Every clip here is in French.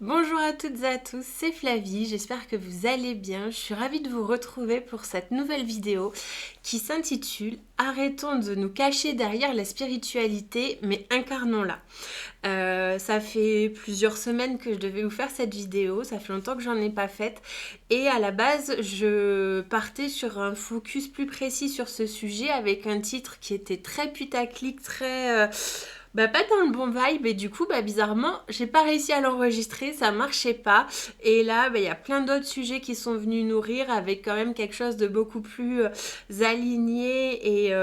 Bonjour à toutes et à tous, c'est Flavie, j'espère que vous allez bien. Je suis ravie de vous retrouver pour cette nouvelle vidéo qui s'intitule Arrêtons de nous cacher derrière la spiritualité, mais incarnons-la. Ça fait plusieurs semaines que je devais vous faire cette vidéo, ça fait longtemps que j'en ai pas faite. Et à la base, je partais sur un focus plus précis sur ce sujet avec un titre qui était très putaclic, très... pas dans le bon vibe et du coup bizarrement j'ai pas réussi à l'enregistrer, ça marchait pas et là il y a plein d'autres sujets qui sont venus nourrir avec quand même quelque chose de beaucoup plus aligné et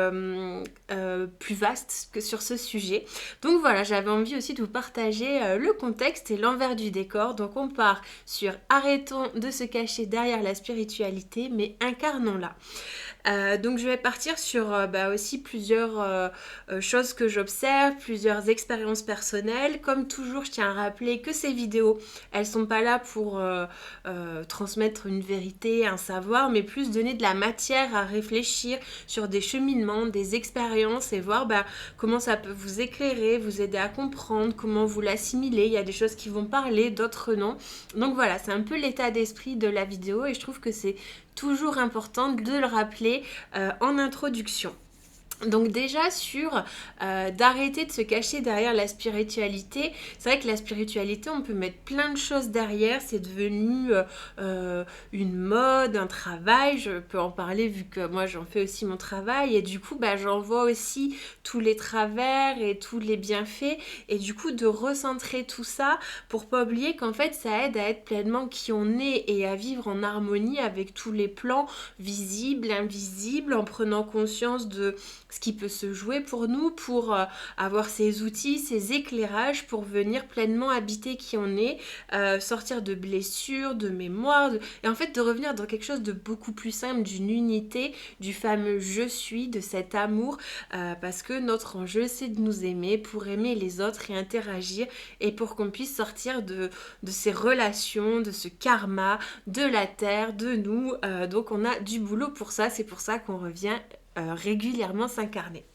plus vaste que sur ce sujet. Donc voilà, j'avais envie aussi de vous partager le contexte et l'envers du décor. Donc on part sur arrêtons de se cacher derrière la spiritualité mais incarnons-la. Donc je vais partir sur aussi plusieurs choses que j'observe, plusieurs expériences personnelles. Comme toujours, je tiens à rappeler que ces vidéos, elles sont pas là pour transmettre une vérité, un savoir, mais plus donner de la matière à réfléchir sur des cheminements, des expériences et voir comment ça peut vous éclairer, vous aider à comprendre, comment vous l'assimiler. Il y a des choses qui vont parler, d'autres non. Donc voilà, c'est un peu l'état d'esprit de la vidéo et je trouve que c'est toujours important de le rappeler en introduction. Donc déjà sur d'arrêter de se cacher derrière la spiritualité, c'est vrai que la spiritualité on peut mettre plein de choses derrière, c'est devenu une mode, un travail, je peux en parler vu que moi j'en fais aussi mon travail et du coup j'en vois aussi tous les travers et tous les bienfaits et du coup de recentrer tout ça pour pas oublier qu'en fait ça aide à être pleinement qui on est et à vivre en harmonie avec tous les plans visibles, invisibles, en prenant conscience de ce qui peut se jouer pour nous, pour avoir ces outils, ces éclairages pour venir pleinement habiter qui on est, sortir de blessures, de mémoires, et en fait de revenir dans quelque chose de beaucoup plus simple, d'une unité, du fameux je suis, de cet amour, parce que notre enjeu c'est de nous aimer pour aimer les autres et interagir, et pour qu'on puisse sortir de ces relations, de ce karma, de la terre, de nous, donc on a du boulot pour ça, c'est pour ça qu'on revient régulièrement s'incarner.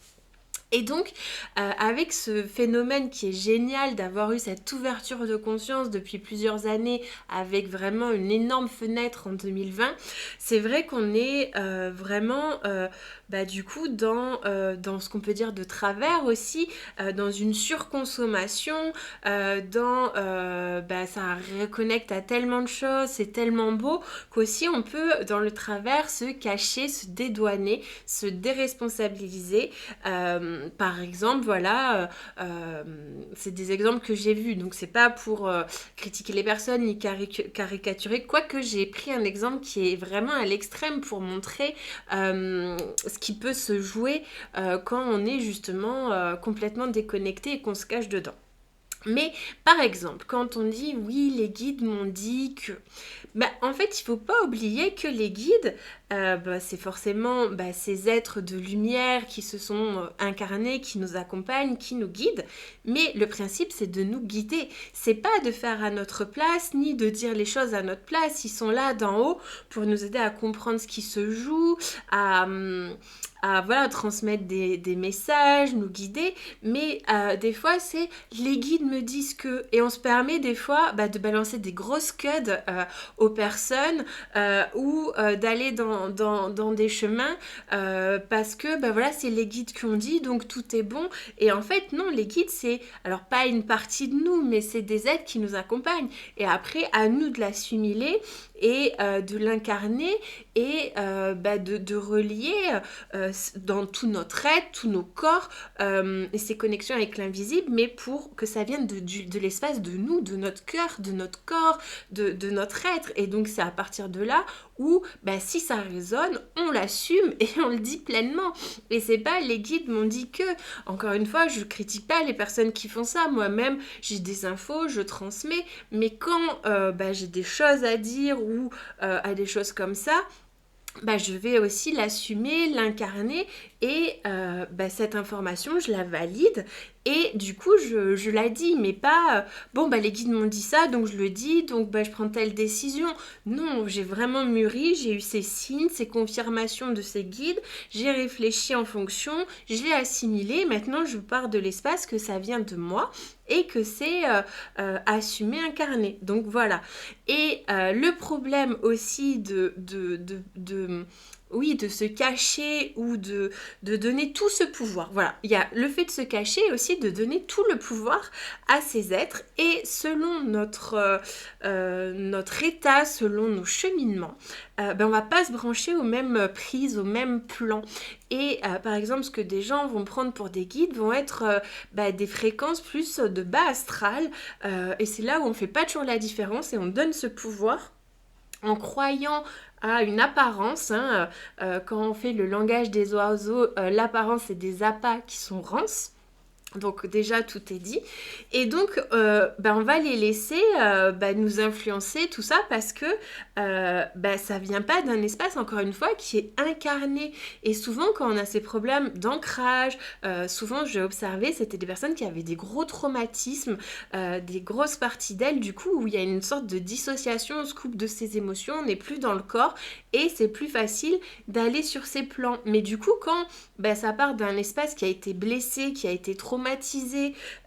Et donc, avec ce phénomène qui est génial d'avoir eu cette ouverture de conscience depuis plusieurs années, avec vraiment une énorme fenêtre en 2020, c'est vrai qu'on est vraiment, du coup, dans ce qu'on peut dire de travers aussi, dans une surconsommation, ça reconnecte à tellement de choses, c'est tellement beau, qu'aussi on peut, dans le travers, se cacher, se dédouaner, se déresponsabiliser. Par exemple, voilà, c'est des exemples que j'ai vus, donc c'est pas pour critiquer les personnes ni caricaturer, quoique j'ai pris un exemple qui est vraiment à l'extrême pour montrer ce qui peut se jouer quand on est justement complètement déconnecté et qu'on se cache dedans. Mais par exemple, quand on dit oui, les guides m'ont dit que... en fait, il ne faut pas oublier que les guides, c'est forcément ces êtres de lumière qui se sont incarnés, qui nous accompagnent, qui nous guident. Mais le principe, c'est de nous guider. C'est pas de faire à notre place, ni de dire les choses à notre place. Ils sont là d'en haut pour nous aider à comprendre ce qui se joue, à transmettre des messages, nous guider, mais des fois c'est les guides me disent que, et on se permet des fois de balancer des grosses cuds aux personnes ou d'aller dans des chemins parce que c'est les guides qui ont dit donc tout est bon, et en fait non, les guides c'est alors pas une partie de nous mais c'est des êtres qui nous accompagnent, et après à nous de l'assimiler et de l'incarner et de relier dans tout notre être, tous nos corps et ces connexions avec l'invisible, mais pour que ça vienne de l'espace de nous, de notre cœur, de notre corps, de notre être. Et donc c'est à partir de là où si ça résonne, on l'assume et on le dit pleinement. Et c'est pas les guides m'ont dit que, encore une fois, je critique pas les personnes qui font ça, moi-même j'ai des infos, je transmets, mais quand j'ai des choses à dire ou à des choses comme ça, je vais aussi l'assumer, l'incarner, et cette information, je la valide, et du coup, je la dis, mais pas les guides m'ont dit ça, donc je le dis, donc je prends telle décision. Non, j'ai vraiment mûri, j'ai eu ces signes, ces confirmations de ces guides, j'ai réfléchi en fonction, je l'ai assimilé, maintenant je pars de l'espace que ça vient de moi, et que c'est assumé, incarné. Donc voilà. Et le problème aussi oui, de se cacher ou de donner tout ce pouvoir. Voilà, il y a le fait de se cacher et aussi de donner tout le pouvoir à ces êtres. Et selon notre état, selon nos cheminements, on va pas se brancher aux mêmes prises, aux mêmes plans. Et par exemple, ce que des gens vont prendre pour des guides vont être des fréquences plus de bas astral. Et c'est là où on fait pas toujours la différence et on donne ce pouvoir en croyant à une apparence. Quand on fait le langage des oiseaux, l'apparence c'est des appâts qui sont rances. Donc déjà tout est dit et donc on va les laisser nous influencer tout ça parce que ça vient pas d'un espace encore une fois qui est incarné et souvent quand on a ces problèmes d'ancrage souvent j'ai observé c'était des personnes qui avaient des gros traumatismes des grosses parties d'elles du coup où il y a une sorte de dissociation, on se coupe de ses émotions, on n'est plus dans le corps et c'est plus facile d'aller sur ces plans mais du coup quand ça part d'un espace qui a été blessé, qui a été traumatisé,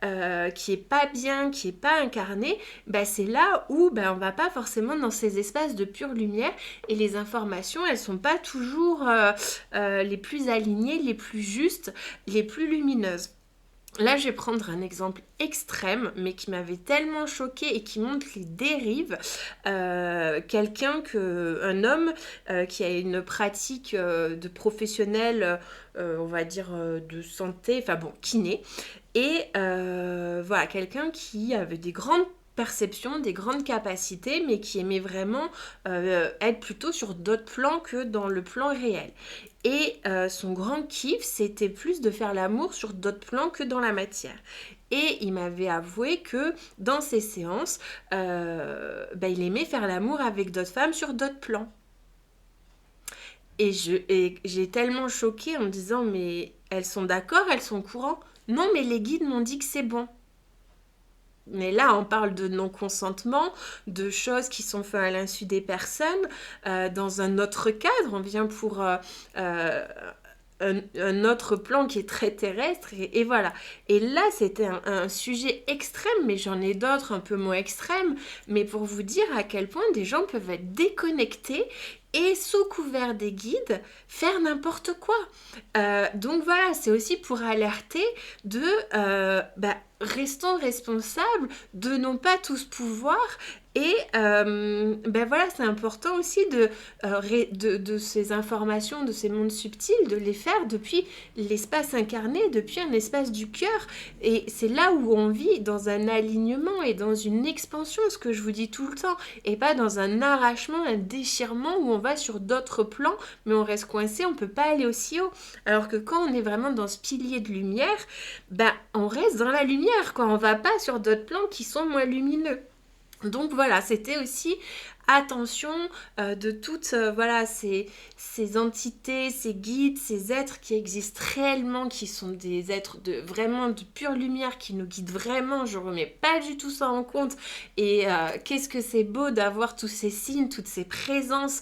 qui est pas bien, qui est pas incarné, c'est là où on va pas forcément dans ces espaces de pure lumière et les informations elles sont pas toujours les plus alignées, les plus justes, les plus lumineuses. Là, je vais prendre un exemple extrême, mais qui m'avait tellement choquée et qui montre les dérives. Un homme qui a une pratique de professionnel, on va dire de santé, enfin bon, kiné. Et voilà, quelqu'un qui avait des grandes perceptions, des grandes capacités, mais qui aimait vraiment être plutôt sur d'autres plans que dans le plan réel. Et son grand kiff, c'était plus de faire l'amour sur d'autres plans que dans la matière. Et il m'avait avoué que dans ses séances, il aimait faire l'amour avec d'autres femmes sur d'autres plans. Et j'ai tellement choquée en me disant, mais elles sont d'accord, elles sont au courant. Non, mais les guides m'ont dit que c'est bon. Mais là, on parle de non-consentement, de choses qui sont faites à l'insu des personnes, dans un autre cadre. On vient pour un autre plan qui est très terrestre. Et voilà. Et là, c'était un sujet extrême, mais j'en ai d'autres un peu moins extrêmes. Mais pour vous dire à quel point des gens peuvent être déconnectés et sous couvert des guides, faire n'importe quoi. Donc voilà, c'est aussi pour alerter de restons responsables, donnons pas tout ce pouvoir. Et voilà, c'est important aussi de ces informations, de ces mondes subtils, de les faire depuis l'espace incarné, depuis un espace du cœur. Et c'est là où on vit dans un alignement et dans une expansion, ce que je vous dis tout le temps, et pas dans un arrachement, un déchirement où on va sur d'autres plans, mais on reste coincé, on peut pas aller aussi haut. Alors que quand on est vraiment dans ce pilier de lumière, on reste dans la lumière, quoi. On va pas sur d'autres plans qui sont moins lumineux. Donc voilà, c'était aussi attention de toutes ces entités, ces guides, ces êtres qui existent réellement, qui sont des êtres vraiment de pure lumière, qui nous guident vraiment. Je remets pas du tout ça en compte. Et qu'est-ce que c'est beau d'avoir tous ces signes, toutes ces présences.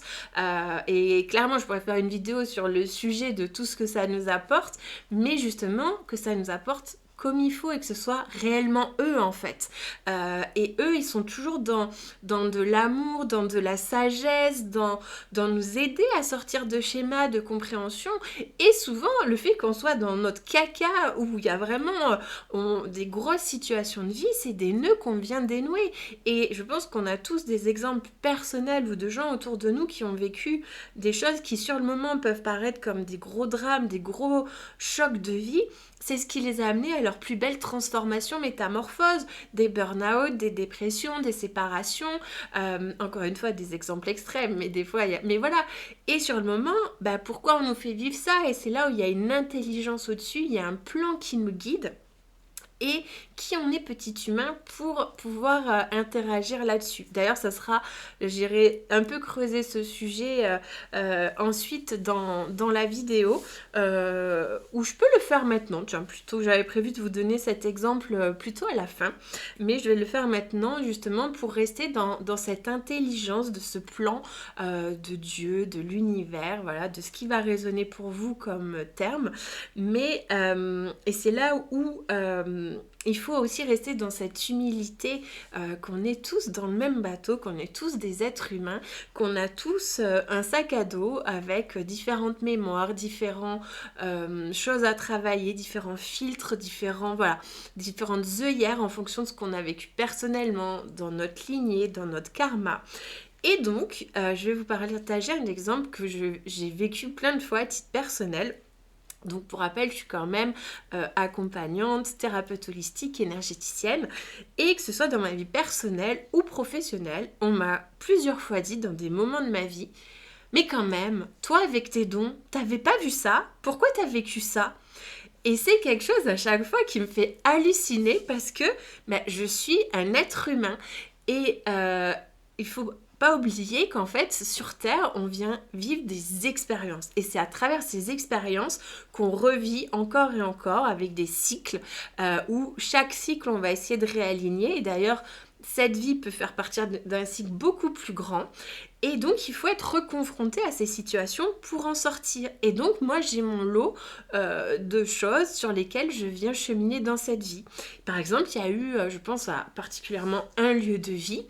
Et clairement, je pourrais faire une vidéo sur le sujet de tout ce que ça nous apporte, mais justement que ça nous apporte comme il faut et que ce soit réellement eux en fait. Et eux, ils sont toujours dans de l'amour, dans de la sagesse, dans nous aider à sortir de schémas de compréhension. Et souvent, le fait qu'on soit dans notre caca où il y a vraiment des grosses situations de vie, c'est des nœuds qu'on vient dénouer. Et je pense qu'on a tous des exemples personnels ou de gens autour de nous qui ont vécu des choses qui sur le moment peuvent paraître comme des gros drames, des gros chocs de vie. C'est ce qui les a amenés à leur plus belle transformation, métamorphose, des burn-out, des dépressions, des séparations, encore une fois des exemples extrêmes, mais des fois, mais voilà. Et sur le moment, pourquoi on nous fait vivre ça? Et c'est là où il y a une intelligence au-dessus, il y a un plan qui nous guide. Et qui on est petit humain pour pouvoir interagir là-dessus. D'ailleurs, j'irai un peu creuser ce sujet ensuite dans la vidéo où je peux le faire maintenant. Tiens, plutôt, j'avais prévu de vous donner cet exemple plutôt à la fin, mais je vais le faire maintenant justement pour rester dans cette intelligence de ce plan de Dieu, de l'univers, voilà, de ce qui va résonner pour vous comme terme. Mais et c'est là où il faut aussi rester dans cette humilité qu'on est tous dans le même bateau, qu'on est tous des êtres humains, qu'on a tous un sac à dos avec différentes mémoires, différentes choses à travailler, différents filtres, différentes œillères en fonction de ce qu'on a vécu personnellement, dans notre lignée, dans notre karma. Et donc, je vais vous partager un exemple que j'ai vécu plein de fois à titre personnel. Donc pour rappel, je suis quand même accompagnante, thérapeute holistique, énergéticienne, et que ce soit dans ma vie personnelle ou professionnelle, on m'a plusieurs fois dit dans des moments de ma vie, mais quand même, toi avec tes dons, t'avais pas vu ça? Pourquoi t'as vécu ça? Et c'est quelque chose à chaque fois qui me fait halluciner parce que je suis un être humain et il faut pas oublier qu'en fait, sur Terre, on vient vivre des expériences. Et c'est à travers ces expériences qu'on revit encore et encore avec des cycles où chaque cycle, on va essayer de réaligner. Et d'ailleurs, cette vie peut faire partie d'un cycle beaucoup plus grand. Et donc, il faut être reconfronté à ces situations pour en sortir. Et donc, moi, j'ai mon lot de choses sur lesquelles je viens cheminer dans cette vie. Par exemple, il y a eu, je pense à particulièrement un lieu de vie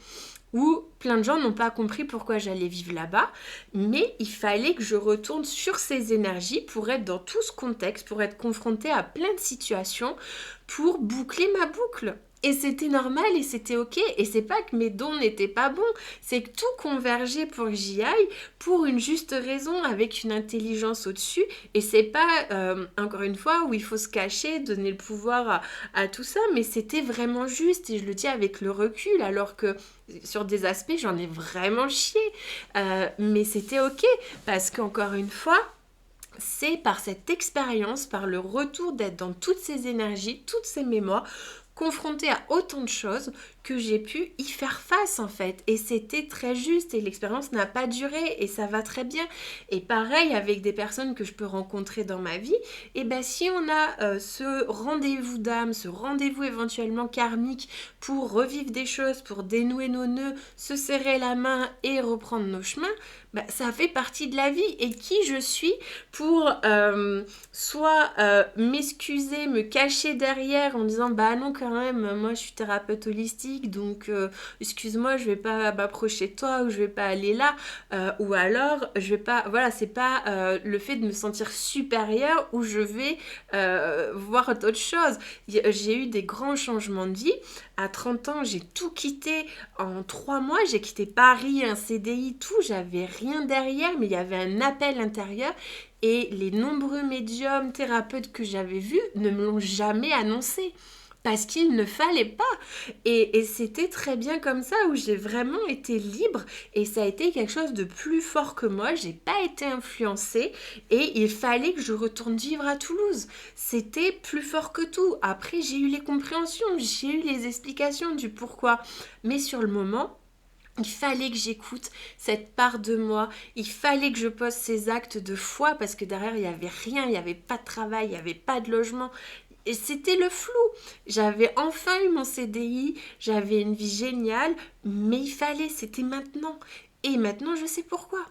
où plein de gens n'ont pas compris pourquoi j'allais vivre là-bas, mais il fallait que je retourne sur ces énergies pour être dans tout ce contexte, pour être confrontée à plein de situations, pour boucler ma boucle. Et c'était normal et c'était ok. Et c'est pas que mes dons n'étaient pas bons, c'est que tout convergeait pour que j'y aille pour une juste raison, avec une intelligence au-dessus. Et c'est pas, encore une fois, où il faut se cacher, donner le pouvoir à tout ça, mais c'était vraiment juste. Et je le dis avec le recul, alors que sur des aspects, j'en ai vraiment chié. Mais c'était ok, parce qu'encore une fois, c'est par cette expérience, par le retour d'être dans toutes ces énergies, toutes ces mémoires, confrontée à autant de choses que j'ai pu y faire face en fait. Et c'était très juste et l'expérience n'a pas duré et ça va très bien. Et pareil avec des personnes que je peux rencontrer dans ma vie, et ben si on a ce rendez-vous d'âme, ce rendez-vous éventuellement karmique pour revivre des choses, pour dénouer nos nœuds, se serrer la main et reprendre nos chemins, ça fait partie de la vie. Et qui je suis pour soit m'excuser, me cacher derrière en disant bah non quand même, moi je suis thérapeute holistique donc excuse-moi, je vais pas m'approcher de toi ou je vais pas aller là, ou alors je vais pas, voilà, c'est pas le fait de me sentir supérieure où je vais voir d'autres choses. J'ai eu des grands changements de vie. À 30 ans, j'ai tout quitté en 3 mois. J'ai quitté Paris, un CDI, tout. J'avais rien derrière, mais il y avait un appel intérieur. Et les nombreux médiums, thérapeutes que j'avais vus ne me l'ont jamais annoncé. Parce qu'il ne fallait pas. Et c'était très bien comme ça, où j'ai vraiment été libre. Et ça a été quelque chose de plus fort que moi. J'ai pas été influencée. Et il fallait que je retourne vivre à Toulouse. C'était plus fort que tout. Après, j'ai eu les compréhensions. J'ai eu les explications du pourquoi. Mais sur le moment, il fallait que j'écoute cette part de moi, il fallait que je pose ces actes de foi parce que derrière il n'y avait rien, il n'y avait pas de travail, il n'y avait pas de logement. Et c'était le flou. J'avais enfin eu mon CDI, j'avais une vie géniale, mais il fallait, c'était maintenant. Et maintenant, je sais pourquoi.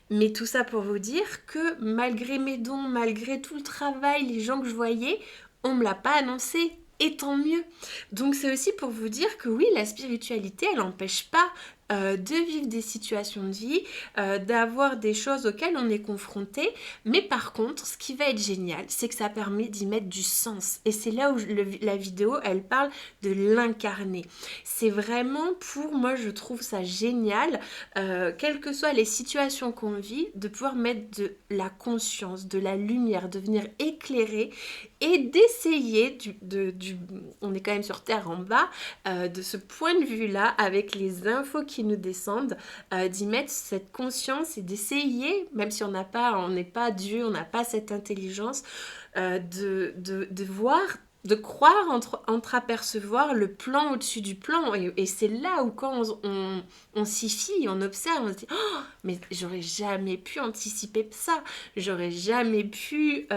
Mais tout ça pour vous dire que malgré mes dons, malgré tout le travail, les gens que je voyais, on ne me l'a pas annoncé. Et tant mieux. Donc c'est aussi pour vous dire que oui, la spiritualité, elle n'empêche pas de vivre des situations de vie, d'avoir des choses auxquelles on est confronté. Mais par contre, ce qui va être génial, c'est que ça permet d'y mettre du sens. Et c'est là où la vidéo, elle parle de l'incarner. C'est vraiment, pour moi, je trouve ça génial, quelles que soient les situations qu'on vit, de pouvoir mettre de la conscience, de la lumière, de venir éclairer et d'essayer, on est quand même sur Terre en bas, de ce point de vue-là, avec les infos qui nous descendent, d'y mettre cette conscience et d'essayer, même si on n'est pas Dieu, on n'a pas cette intelligence, de voir, de croire, entreapercevoir le plan au-dessus du plan. Et c'est là où quand on s'y fie, on observe, on se dit oh, mais j'aurais jamais pu anticiper ça, j'aurais jamais pu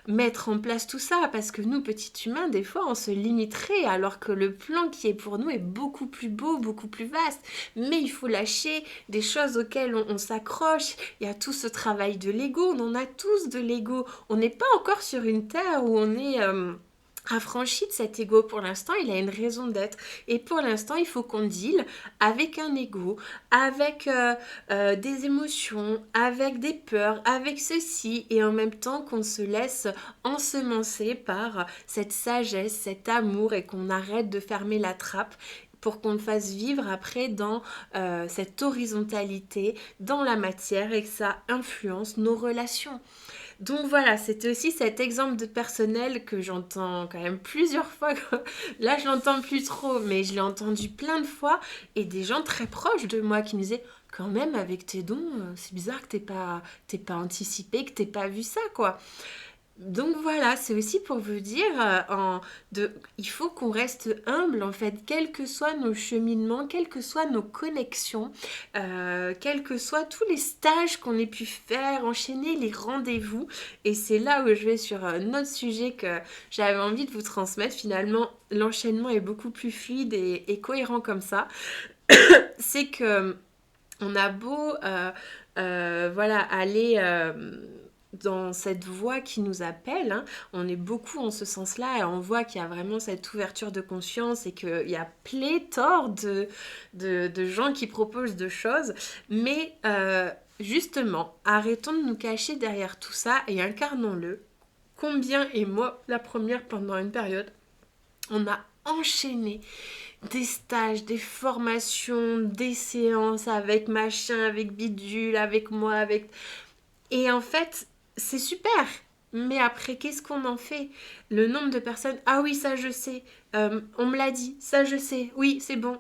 mettre en place tout ça, parce que nous, petits humains, des fois, on se limiterait, alors que le plan qui est pour nous est beaucoup plus beau, beaucoup plus vaste. Mais il faut lâcher des choses auxquelles on s'accroche. Il y a tout ce travail de l'ego, on en a tous de l'ego. On n'est pas encore sur une terre où on est affranchi de cet ego. Pour l'instant, il a une raison d'être. Et pour l'instant, il faut qu'on deal avec un ego, avec des émotions, avec des peurs, avec ceci, et en même temps qu'on se laisse ensemencer par cette sagesse, cet amour, et qu'on arrête de fermer la trappe pour qu'on le fasse vivre après dans cette horizontalité, dans la matière, et que ça influence nos relations. Donc voilà, c'était aussi cet exemple de personnel que j'entends quand même plusieurs fois. Là, je l'entends plus trop, mais je l'ai entendu plein de fois. Et des gens très proches de moi qui me disaient, quand même, avec tes dons, c'est bizarre que t'aies pas anticipé, que t'aies pas vu ça, quoi. Donc voilà, c'est aussi pour vous dire, il faut qu'on reste humble en fait, quels que soient nos cheminements, quelles que soient nos connexions, quels que soient tous les stages qu'on ait pu faire, enchaîner les rendez-vous. Et c'est là où je vais sur un autre sujet que j'avais envie de vous transmettre. Finalement, l'enchaînement est beaucoup plus fluide et cohérent comme ça. C'est que on a beau voilà, aller dans cette voie qui nous appelle, hein. On est beaucoup en ce sens-là et on voit qu'il y a vraiment cette ouverture de conscience et qu'il y a pléthore de gens qui proposent de choses, mais justement, arrêtons de nous cacher derrière tout ça et incarnons-le. Combien, et moi la première pendant une période, on a enchaîné des stages, des formations, des séances avec machin, avec bidule, avec moi, avec... Et en fait, c'est super. Mais après, qu'est-ce qu'on en fait? Le nombre de personnes, ah oui, ça je sais, on me l'a dit, ça je sais, oui, c'est bon.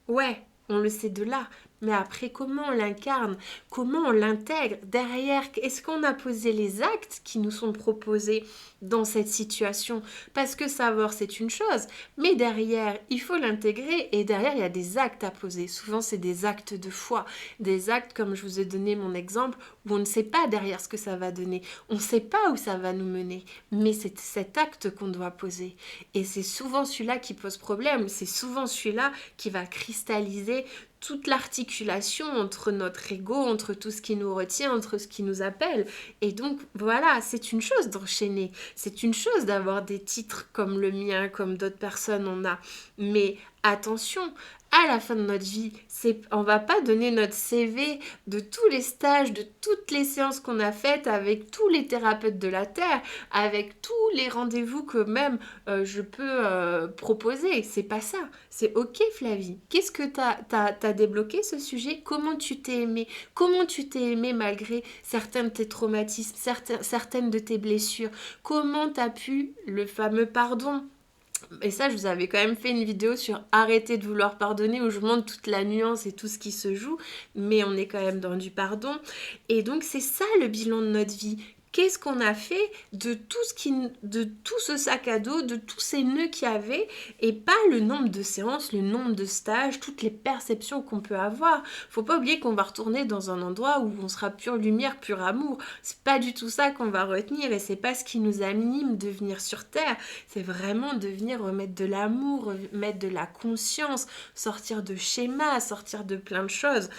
Ouais, on le sait de là. Mais après, comment on l'incarne? Comment on l'intègre? Derrière, est-ce qu'on a posé les actes qui nous sont proposés dans cette situation? Parce que savoir, c'est une chose, mais derrière, il faut l'intégrer et derrière, il y a des actes à poser. Souvent, c'est des actes de foi. Des actes, comme je vous ai donné mon exemple, où on ne sait pas derrière ce que ça va donner. On ne sait pas où ça va nous mener. Mais c'est cet acte qu'on doit poser. Et c'est souvent celui-là qui pose problème. C'est souvent celui-là qui va cristalliser toute l'articulation entre notre ego, entre tout ce qui nous retient, entre ce qui nous appelle. Et donc, voilà, c'est une chose d'enchaîner. C'est une chose d'avoir des titres comme le mien, comme d'autres personnes en a. Mais attention, à la fin de notre vie, on va pas donner notre CV de tous les stages, de toutes les séances qu'on a faites avec tous les thérapeutes de la Terre, avec tous les rendez-vous que même je peux proposer. C'est pas ça. C'est ok, Flavie. Qu'est-ce que t'as débloqué ce sujet? Comment tu t'es aimée? Comment tu t'es aimée malgré certains de tes traumatismes, certaines de tes blessures? Comment t'as pu le fameux pardon? Et ça, je vous avais quand même fait une vidéo sur arrêter de vouloir pardonner où je montre toute la nuance et tout ce qui se joue, mais on est quand même dans du pardon. Et donc, c'est ça le bilan de notre vie. Qu'est-ce qu'on a fait de tout ce sac à dos, de tous ces nœuds qu'il y avait, et pas le nombre de séances, le nombre de stages, toutes les perceptions qu'on peut avoir. Faut pas oublier qu'on va retourner dans un endroit où on sera pure lumière, pur amour. C'est pas du tout ça qu'on va retenir et c'est pas ce qui nous anime de venir sur Terre. C'est vraiment de venir remettre de l'amour, remettre de la conscience, sortir de schémas, sortir de plein de choses.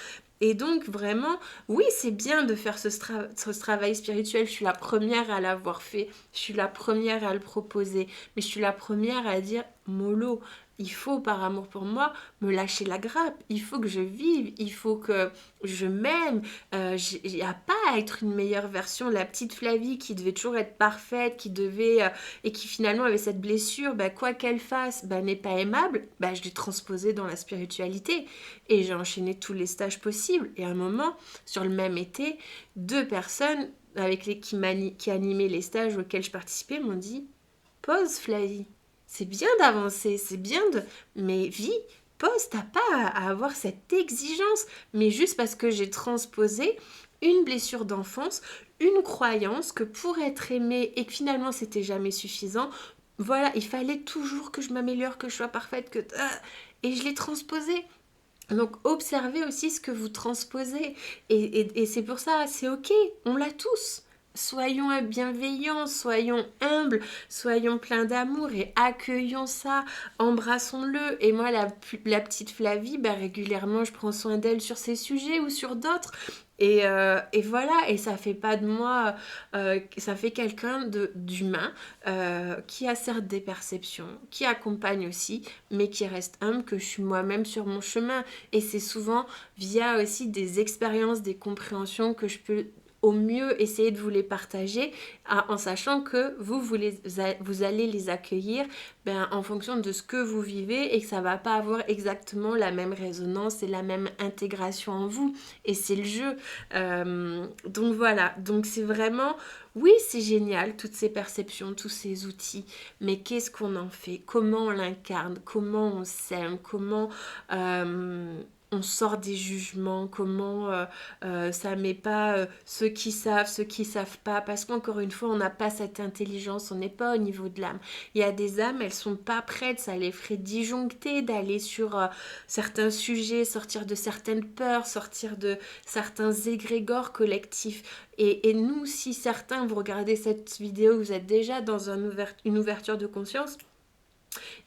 Et donc vraiment, oui, c'est bien de faire ce travail spirituel. Je suis la première à l'avoir fait. Je suis la première à le proposer. Mais je suis la première à dire, mollo, il faut, par amour pour moi, me lâcher la grappe. Il faut que je vive. Il faut que je m'aime. Il n'y a pas à être une meilleure version. La petite Flavie qui devait toujours être parfaite, qui devait... et qui finalement avait cette blessure, quoi qu'elle fasse, n'est pas aimable. Je l'ai transposée dans la spiritualité. Et j'ai enchaîné tous les stages possibles. Et à un moment, sur le même été, 2 personnes qui animaient les stages auxquels je participais m'ont dit « Pause Flavie, c'est bien d'avancer, c'est bien de... Mais vis, pause, t'as pas à avoir cette exigence. » Mais juste parce que j'ai transposé une blessure d'enfance, une croyance que pour être aimée et que finalement c'était jamais suffisant, voilà, il fallait toujours que je m'améliore, que je sois parfaite, et je l'ai transposé. Donc observez aussi ce que vous transposez et c'est pour ça, c'est ok, on l'a tous. soyons bienveillants, soyons humbles, soyons pleins d'amour et accueillons ça, embrassons-le. Et moi, la petite Flavie, bah, régulièrement, je prends soin d'elle sur ces sujets ou sur d'autres. Et voilà, et ça fait pas de moi, ça fait quelqu'un d'humain qui a certes des perceptions, qui accompagne aussi, mais qui reste humble, que je suis moi-même sur mon chemin. Et c'est souvent via aussi des expériences, des compréhensions que je peux au mieux essayer de vous les partager en sachant que vous allez les accueillir en fonction de ce que vous vivez et que ça va pas avoir exactement la même résonance et la même intégration en vous et c'est le jeu. Donc voilà, donc c'est vraiment, oui c'est génial toutes ces perceptions, tous ces outils, mais qu'est-ce qu'on en fait, comment on l'incarne, comment on s'aime, comment on sort des jugements, comment ça met pas ceux qui savent pas, parce qu'encore une fois, on n'a pas cette intelligence, on n'est pas au niveau de l'âme. Il y a des âmes, elles sont pas prêtes, ça les ferait disjoncter d'aller sur certains sujets, sortir de certaines peurs, sortir de certains égrégores collectifs. Et nous, si certains, vous regardez cette vidéo, vous êtes déjà dans une ouverture de conscience,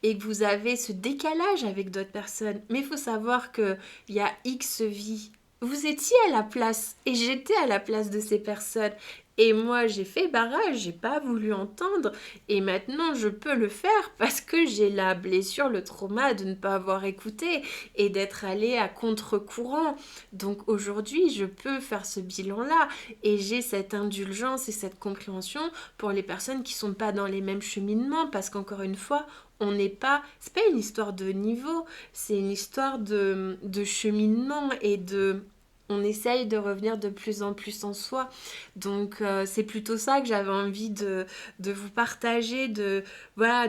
et que vous avez ce décalage avec d'autres personnes. Mais il faut savoir qu'il y a X vies. Vous étiez à la place et j'étais à la place de ces personnes. Et moi, j'ai fait barrage, j'ai pas voulu entendre. Et maintenant, je peux le faire parce que j'ai la blessure, le trauma de ne pas avoir écouté et d'être allée à contre-courant. Donc aujourd'hui, je peux faire ce bilan-là et j'ai cette indulgence et cette compréhension pour les personnes qui sont pas dans les mêmes cheminements parce qu'encore une fois, on n'est pas, c'est pas une histoire de niveau, c'est une histoire de cheminement et de, on essaye de revenir de plus en plus en soi. Donc c'est plutôt ça que j'avais envie de vous partager, voilà,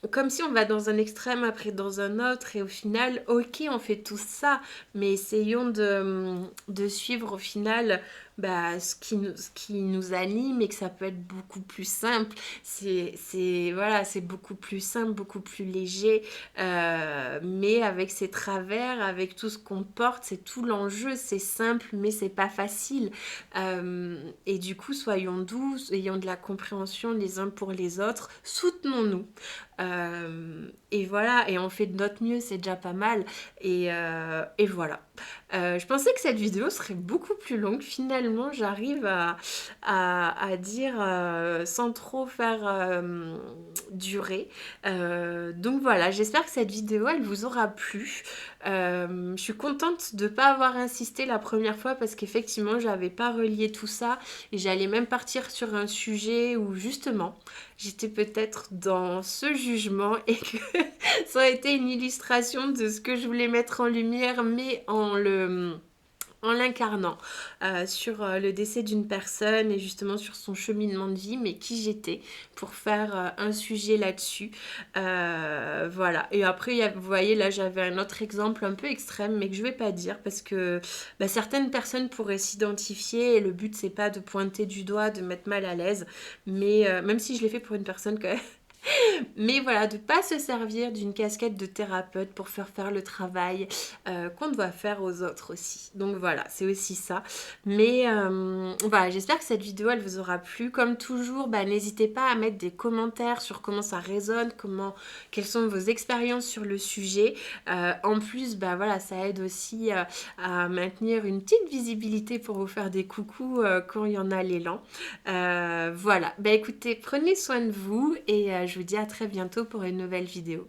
comme si on va dans un extrême après dans un autre et au final, ok, on fait tout ça, mais essayons de suivre au final ce qui nous anime et que ça peut être beaucoup plus simple. Voilà, c'est beaucoup plus simple, beaucoup plus léger, mais avec ses travers, avec tout ce qu'on porte, c'est tout l'enjeu, c'est simple, mais c'est pas facile. Et du coup, soyons doux, ayons de la compréhension les uns pour les autres, soutenons-nous. Et voilà, et on fait de notre mieux, c'est déjà pas mal. Et voilà. Je pensais que cette vidéo serait beaucoup plus longue. Finalement, j'arrive à dire sans trop faire durer. Donc voilà, j'espère que cette vidéo, elle vous aura plu. Je suis contente de ne pas avoir insisté la première fois parce qu'effectivement, j'avais pas relié tout ça et j'allais même partir sur un sujet où justement, j'étais peut-être dans ce jugement et que ça a été une illustration de ce que je voulais mettre en lumière, mais en l'incarnant sur le décès d'une personne et justement sur son cheminement de vie, mais qui j'étais pour faire un sujet là-dessus. Voilà. Et après, vous voyez, là, j'avais un autre exemple un peu extrême, mais que je vais pas dire parce que certaines personnes pourraient s'identifier et le but, c'est pas de pointer du doigt, de mettre mal à l'aise, mais même si je l'ai fait pour une personne quand même. Mais voilà, de ne pas se servir d'une casquette de thérapeute pour faire le travail qu'on doit faire aux autres aussi. Donc voilà, c'est aussi ça. Mais voilà, j'espère que cette vidéo, elle vous aura plu. Comme toujours, n'hésitez pas à mettre des commentaires sur comment ça résonne, quelles sont vos expériences sur le sujet. En plus, voilà, ça aide aussi à maintenir une petite visibilité pour vous faire des coucous quand il y en a l'élan. Voilà, écoutez, prenez soin de vous et je vous dis à très bientôt pour une nouvelle vidéo.